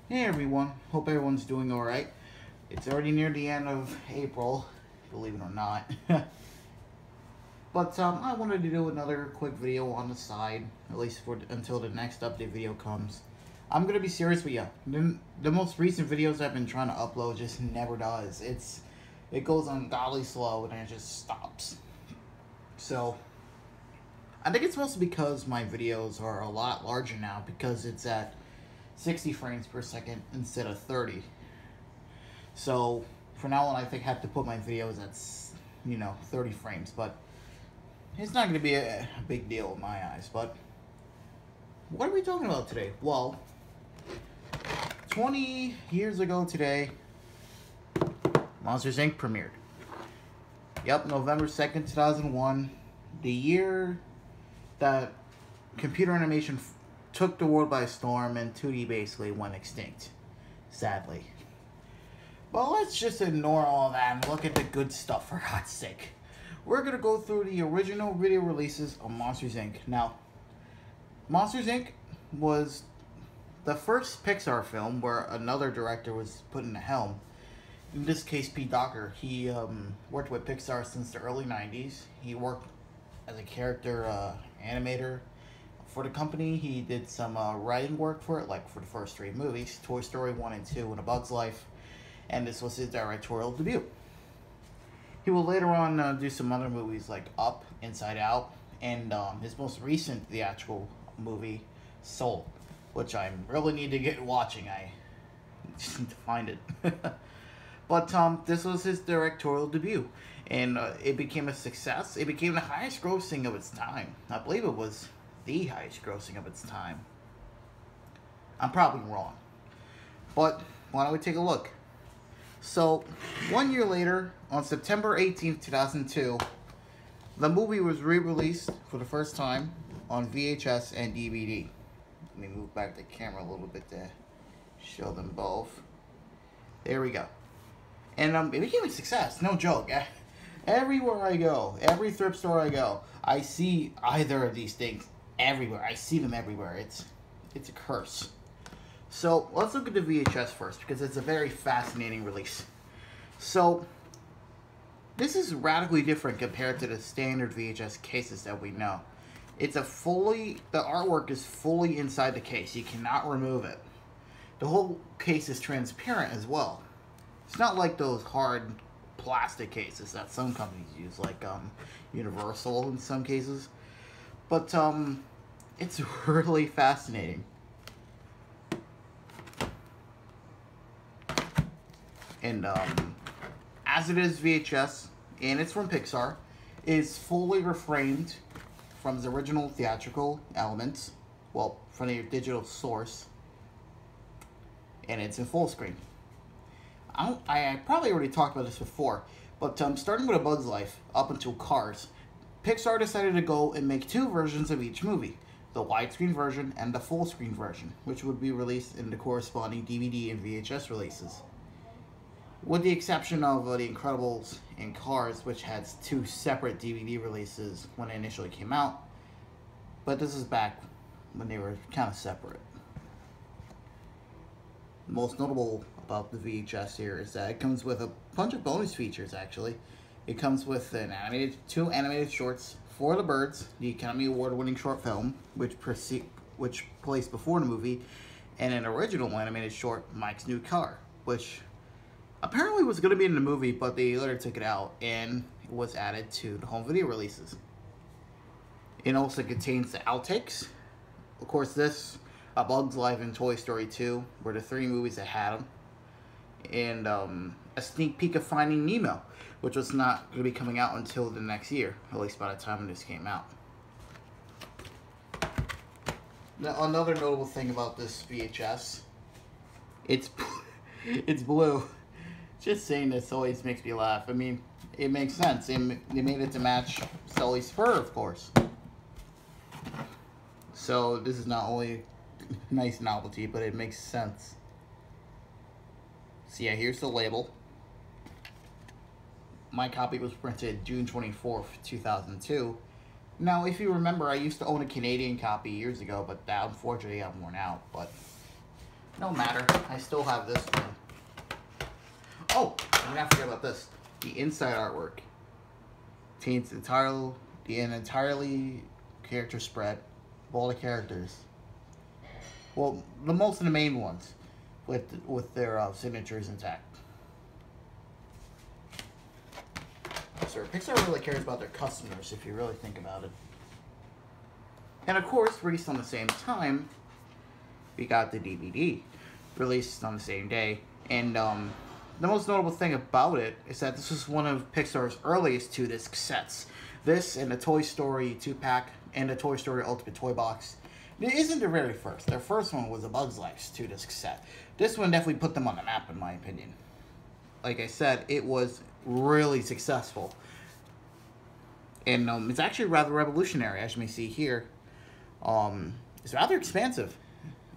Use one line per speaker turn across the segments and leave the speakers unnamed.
Hey everyone, hope everyone's doing alright. It's already near the end of April, believe it or not. But I wanted to do another quick video on the side, at least for until the next update video comes. I'm gonna be serious with you. The most recent videos I've been trying to upload just never does. It goes ungodly slow and it just stops. So I think it's mostly because my videos are a lot larger now because it's at 60 frames per second instead of 30. So for now on, I think I have to put my videos at 30 frames, but it's not going to be a big deal in my eyes. But what are we talking about today? Well, 20 years ago today, Monsters Inc. premiered. Yep, November 2nd, 2001, the year that computer animation took the world by storm and 2D basically went extinct, sadly. But let's just ignore all that and look at the good stuff, for God's sake. We're going to go through the original video releases of Monsters Inc. Now, Monsters Inc. was the first Pixar film where another director was put in the helm. In this case, Pete Docter. He worked with Pixar since the early 90s. He worked as a character animator for the company. He did some writing work for it, like for the first 3 movies, Toy Story 1 and 2 and A Bug's Life, and this was his directorial debut. He will later on do some other movies like Up, Inside Out, and his most recent theatrical movie, Soul, which I really need to get watching. I just need to find it. But this was his directorial debut, and it became a success. It became the highest grossing of its time. I believe it was the highest grossing of its time. I'm probably wrong, but why don't we take a look? So, 1 year later, on September 18th, 2002, the movie was re-released for the first time on VHS and DVD. Let me move back the camera a little bit to show them both. There we go. And it became a success, no joke. Everywhere I go, every thrift store I go, I see either of these things everywhere. I see them everywhere. It's a curse. So let's look at the VHS first, because it's a very fascinating release. So this is radically different compared to the standard VHS cases that we know. The artwork is fully inside the case. You cannot remove it. The whole case is transparent as well. It's not like those hard plastic cases that some companies use, like Universal in some cases. But it's really fascinating. And as it is VHS, and it's from Pixar, is fully reframed from the original theatrical elements, well, from the digital source, and it's in full screen. I probably already talked about this before, but starting with A Bug's Life up until Cars, Pixar decided to go and make 2 versions of each movie, the widescreen version and the full screen version, which would be released in the corresponding DVD and VHS releases. With the exception of The Incredibles and Cars, which had 2 separate DVD releases when they initially came out, but this is back when they were kind of separate. The most notable about the VHS here is that it comes with a bunch of bonus features, actually. It comes with 2 animated shorts, For the Birds, the Academy Award-winning short film, which placed before the movie, and an original animated short, Mike's New Car, which apparently was going to be in the movie, but they later took it out, and it was added to the home video releases. It also contains the outtakes. Of course, this, A Bug's Life, and Toy Story 2 were the 3 movies that had them. And a sneak peek of Finding Nemo, which was not going to be coming out until the next year, at least by the time this came out. Now, another notable thing about this VHS, it's blue. Just saying this always makes me laugh. I mean, it makes sense. They made it to match Sully's fur, of course. So this is not only a nice novelty, but it makes sense. So yeah, here's the label. My copy was printed June 24th, 2002. Now, if you remember, I used to own a Canadian copy years ago, but that unfortunately got worn out. But No matter. I still have this one. Oh, I'm gonna forget about this. The inside artwork contains an entirely character spread of all the characters. Well, most of the main ones, with their signatures intact. So Pixar really cares about their customers, if you really think about it. And of course, released on the same time, we got the DVD, released on the same day. And the most notable thing about it is that this was one of Pixar's earliest 2-disc sets. This and the Toy Story 2-pack and the Toy Story Ultimate Toy Box. It isn't their very first. Their first one was a Bug's Life's 2-disc set. This one definitely put them on the map, in my opinion. Like I said, it was really successful. And it's actually rather revolutionary, as you may see here. It's rather expansive.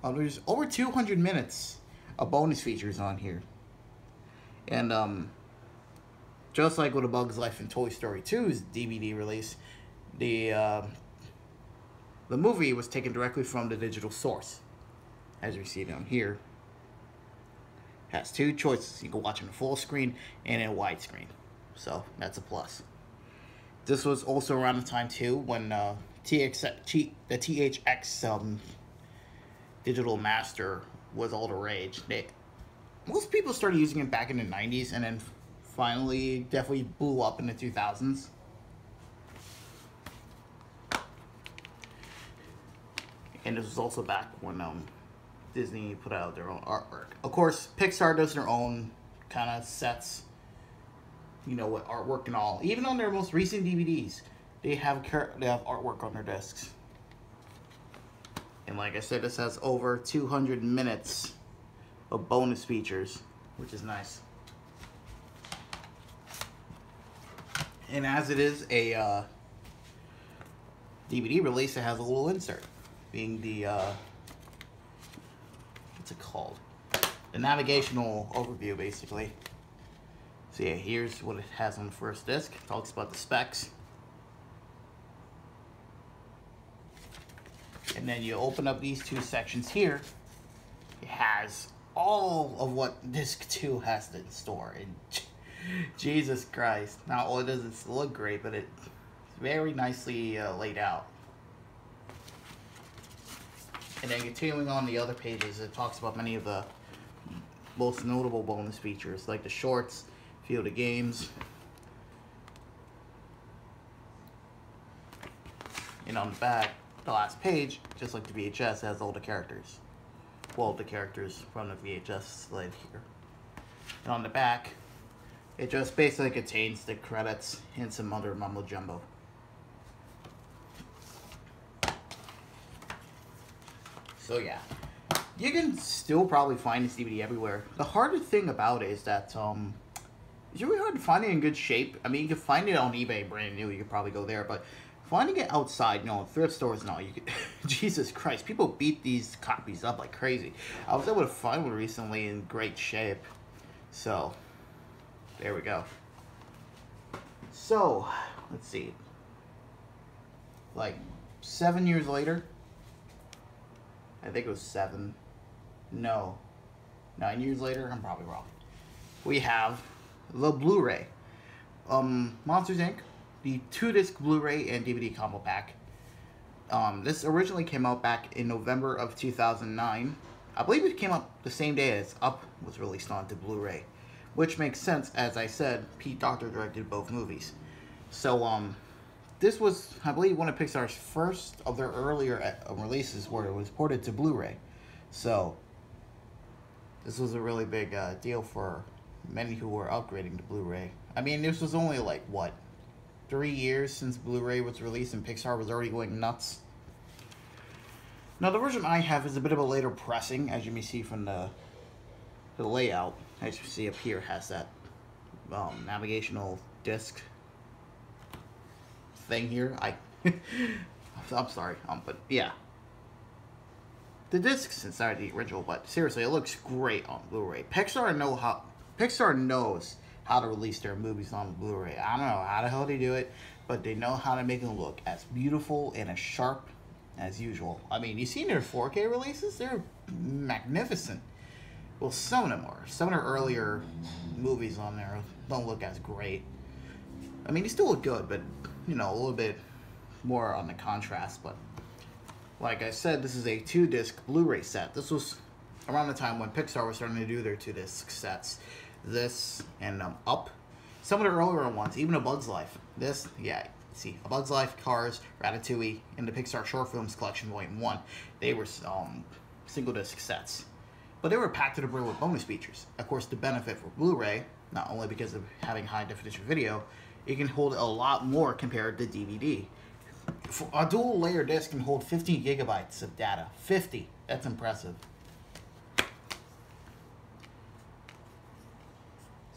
There's over 200 minutes of bonus features on here. And just like with A Bug's Life and Toy Story 2's DVD release, the movie was taken directly from the digital source. As you see down here, it has 2 choices. You can watch in a full screen and in widescreen. So that's a plus. This was also around the time too when the THX digital master was all the rage. Most people started using it back in the 90s, and then finally definitely blew up in the 2000s. And this was also back when Disney put out their own artwork. Of course, Pixar does their own kind of sets, you know, with artwork and all. Even on their most recent DVDs, they have artwork on their discs. And like I said, this has over 200 minutes of bonus features, which is nice. And as it is a DVD release, it has a little insert, being the what's it called? The navigational overview, basically. So yeah, here's what it has on the first disc. It talks about the specs. And then you open up these 2 sections here. It has all of what disc 2 has in store. And Jesus Christ. Not only does it look great, but it's very nicely laid out. And then continuing on the other pages, it talks about many of the most notable bonus features, like the shorts, Field of Games. And on the back, the last page, just like the VHS, has all the characters. Well, the characters from the VHS slid here. And on the back, it just basically contains the credits and some other mumbo jumbo. So yeah, you can still probably find this DVD everywhere. The hardest thing about it is that it's really hard to find it in good shape. I mean, you can find it on eBay brand new. You could probably go there, but finding it outside, you know, thrift stores and all, you could, Jesus Christ, people beat these copies up like crazy. I was able to find one recently in great shape. So, there we go. So, let's see. Like, 7 years later, I think it was 7. No. 9 years later, I'm probably wrong. We have the Blu-ray. Monsters, Inc. The 2-disc Blu-ray and DVD combo pack. This originally came out back in November of 2009. I believe it came out the same day as Up was released onto Blu-ray, which makes sense. As I said, Pete Docter directed both movies. So, this was, I believe, one of Pixar's first of their earlier releases where it was ported to Blu-ray. So, this was a really big deal for many who were upgrading to Blu-ray. I mean, this was only like, what, 3 years since Blu-ray was released and Pixar was already going nuts. Now, the version I have is a bit of a later pressing, as you may see from the layout. As you see up here, has that navigational disc thing here. I'm sorry, but yeah. The disc's inside the original, but seriously, it looks great on Blu-ray. Pixar knows how to release their movies on Blu-ray. I don't know how the hell they do it, but they know how to make them look as beautiful and as sharp as usual. I mean, you seen their 4K releases? They're magnificent. Well, some of them are. Some of their earlier movies on there don't look as great. I mean, they still look good, but, you know, a little bit more on the contrast. But, like I said, this is a 2-disc Blu-ray set. This was around the time when Pixar was starting to do their 2-disc sets. This and Up. Some of the earlier ones, even A Bug's Life. This, yeah, see, A Bug's Life, Cars, Ratatouille, and the Pixar Short Films Collection Volume 1. They were single-disc sets. But they were packed to the brim with bonus features. Of course, the benefit for Blu-ray, not only because of having high-definition video, it can hold a lot more compared to DVD. A dual-layer disc can hold 15 gigabytes of data. 50. That's impressive.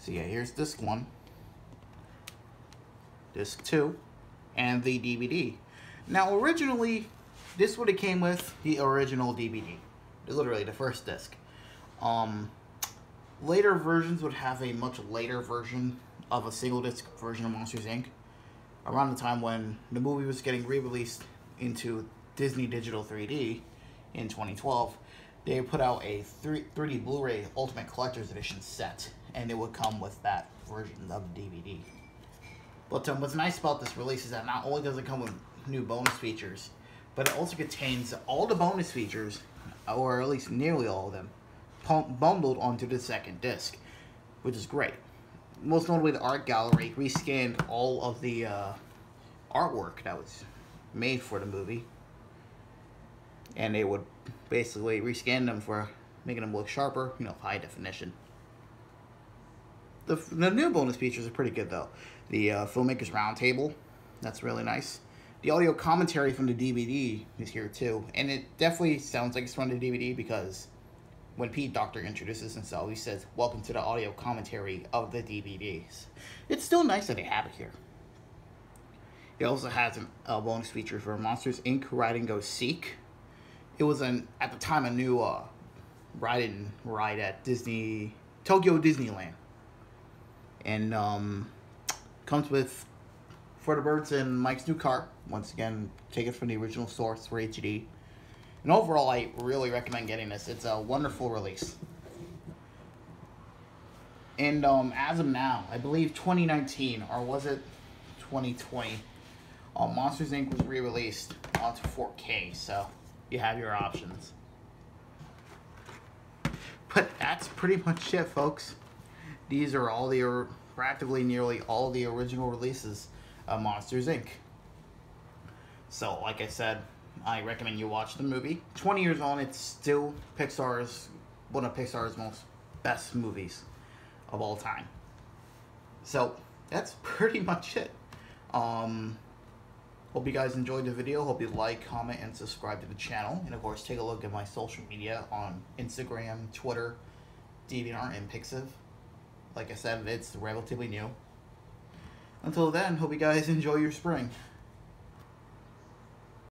So yeah, here's disc 1, disc 2, and the DVD. Now, originally, this would have came with the original DVD. Literally, the first disc. Later versions would have a much later version of a single disc version of Monsters, Inc. Around the time when the movie was getting re-released into Disney Digital 3D in 2012, they put out a 3D Blu-ray Ultimate Collector's Edition set, and it would come with that version of the DVD. But what's nice about this release is that not only does it come with new bonus features, but it also contains all the bonus features, or at least nearly all of them, bundled onto the second disc, which is great. Most notably, the art gallery rescanned all of the artwork that was made for the movie, and they would basically rescan them for making them look sharper, you know, high definition. The new bonus features are pretty good, though. The Filmmakers Roundtable, that's really nice. The audio commentary from the DVD is here, too. And it definitely sounds like it's from the DVD because when Pete Docter introduces himself, he says, "Welcome to the audio commentary of the DVDs." It's still nice that they have it here. It also has a bonus feature for Monsters, Inc. Ride and Go Seek. It was, at the time, a new ride at Tokyo Disneyland. And comes with For the Birds and Mike's new car. Once again, take it from the original source for HD. And overall, I really recommend getting this. It's a wonderful release. And as of now, I believe 2019, or was it 2020, Monsters, Inc. was re-released onto 4K, so you have your options. But that's pretty much it, folks. These are all the, practically nearly all the original releases of Monsters, Inc. So, like I said, I recommend you watch the movie. 20 years on, it's still one of Pixar's most best movies of all time. So, that's pretty much it. Hope you guys enjoyed the video. Hope you like, comment, and subscribe to the channel. And of course, take a look at my social media on Instagram, Twitter, DeviantArt, and Pixiv. Like I said, it's relatively new. Until then, hope you guys enjoy your spring.